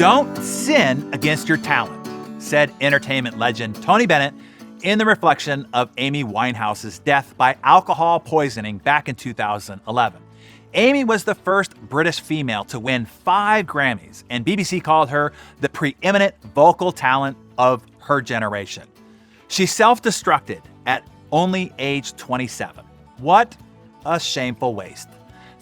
Don't sin against your talent, said entertainment legend Tony Bennett in the reflection of Amy Winehouse's death by alcohol poisoning back in 2011. Amy was the first British female to win 5 Grammys, and BBC called her the preeminent vocal talent of her generation. She self-destructed at only age 27. What a shameful waste.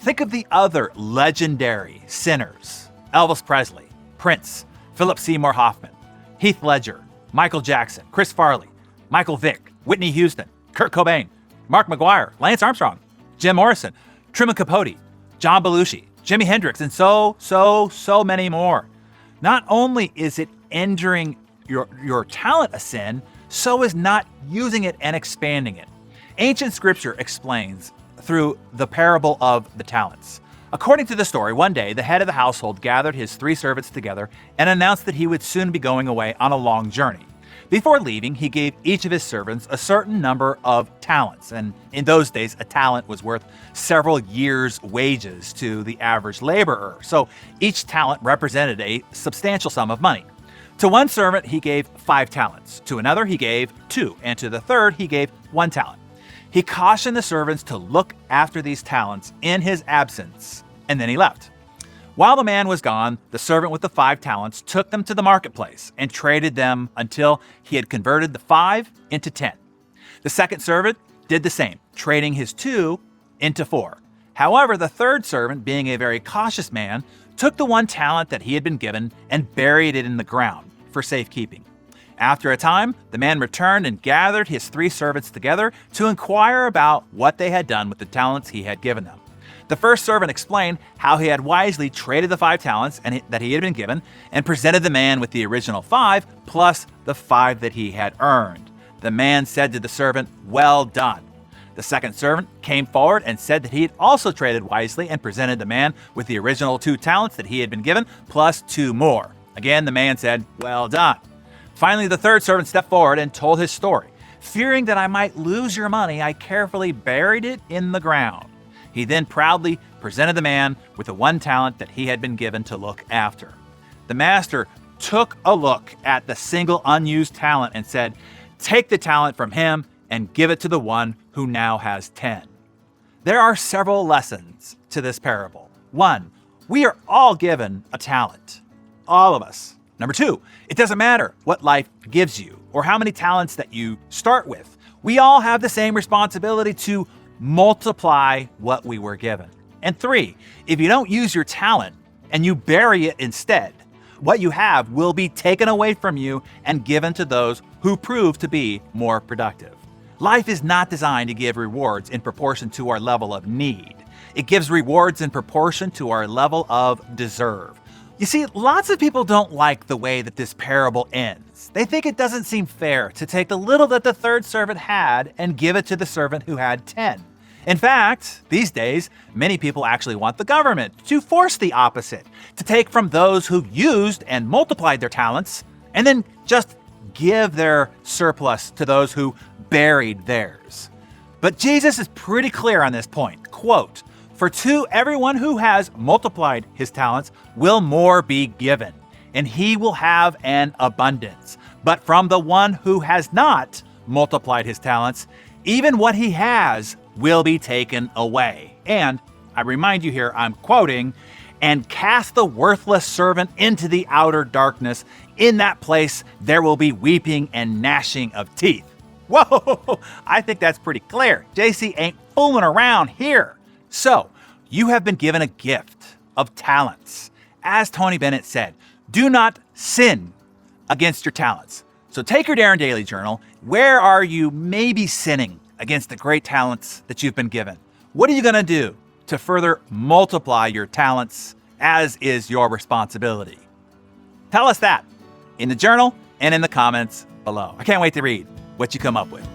Think of the other legendary sinners: Elvis Presley, Prince, Philip Seymour Hoffman, Heath Ledger, Michael Jackson, Chris Farley, Michael Vick, Whitney Houston, Kurt Cobain, Mark McGuire, Lance Armstrong, Jim Morrison, Truman Capote, John Belushi, Jimi Hendrix, and so many more. Not only is it injuring your talent a sin, so is not using it and expanding it. Ancient scripture explains through the parable of the talents. According to the story, one day the head of the household gathered his 3 servants together and announced that he would soon be going away on a long journey. Before leaving, he gave each of his servants a certain number of talents, and in those days, a talent was worth several years' wages to the average laborer, so each talent represented a substantial sum of money. To one servant, he gave 5 talents, to another, he gave 2, and to the third, he gave 1 talent. He cautioned the servants to look after these talents in his absence, and then he left. While the man was gone, the servant with the 5 talents took them to the marketplace and traded them until he had converted the 5 into 10. The second servant did the same, trading his 2 into 4. However, the third servant, being a very cautious man, took the 1 talent that he had been given and buried it in the ground for safekeeping. After a time, the man returned and gathered his 3 servants together to inquire about what they had done with the talents he had given them. The first servant explained how he had wisely traded the 5 talents that he had been given and presented the man with the original 5 plus the 5 that he had earned. The man said to the servant, "Well done." The second servant came forward and said that he had also traded wisely and presented the man with the original 2 talents that he had been given plus 2 more. Again, the man said, "Well done." Finally, the third servant stepped forward and told his story. "Fearing that I might lose your money, I carefully buried it in the ground." He then proudly presented the man with the 1 talent that he had been given to look after. The master took a look at the single unused talent and said, "Take the talent from him and give it to the one who now has 10. There are several lessons to this parable. 1, we are all given a talent. All of us. Number 2, it doesn't matter what life gives you or how many talents that you start with. We all have the same responsibility to multiply what we were given. And 3, if you don't use your talent and you bury it instead, what you have will be taken away from you and given to those who prove to be more productive. Life is not designed to give rewards in proportion to our level of need. It gives rewards in proportion to our level of deserve. You see, lots of people don't like the way that this parable ends. They think it doesn't seem fair to take the little that the third servant had and give it to the servant who had 10. In fact, these days, many people actually want the government to force the opposite, to take from those who used and multiplied their talents and then just give their surplus to those who buried theirs. But Jesus is pretty clear on this point. Quote, "For to everyone who has multiplied his talents will more be given, and he will have an abundance. But from the one who has not multiplied his talents, even what he has will be taken away." And I remind you here, I'm quoting, "And cast the worthless servant into the outer darkness. In that place there will be weeping and gnashing of teeth." Whoa, I think that's pretty clear. JC ain't fooling around here. So, you have been given a gift of talents. As Tony Bennett said, do not sin against your talents. So take your Darren Daily Journal. Where are you maybe sinning against the great talents that you've been given? What are you going to do to further multiply your talents, as is your responsibility? Tell us that in the journal and in the comments below. I can't wait to read what you come up with.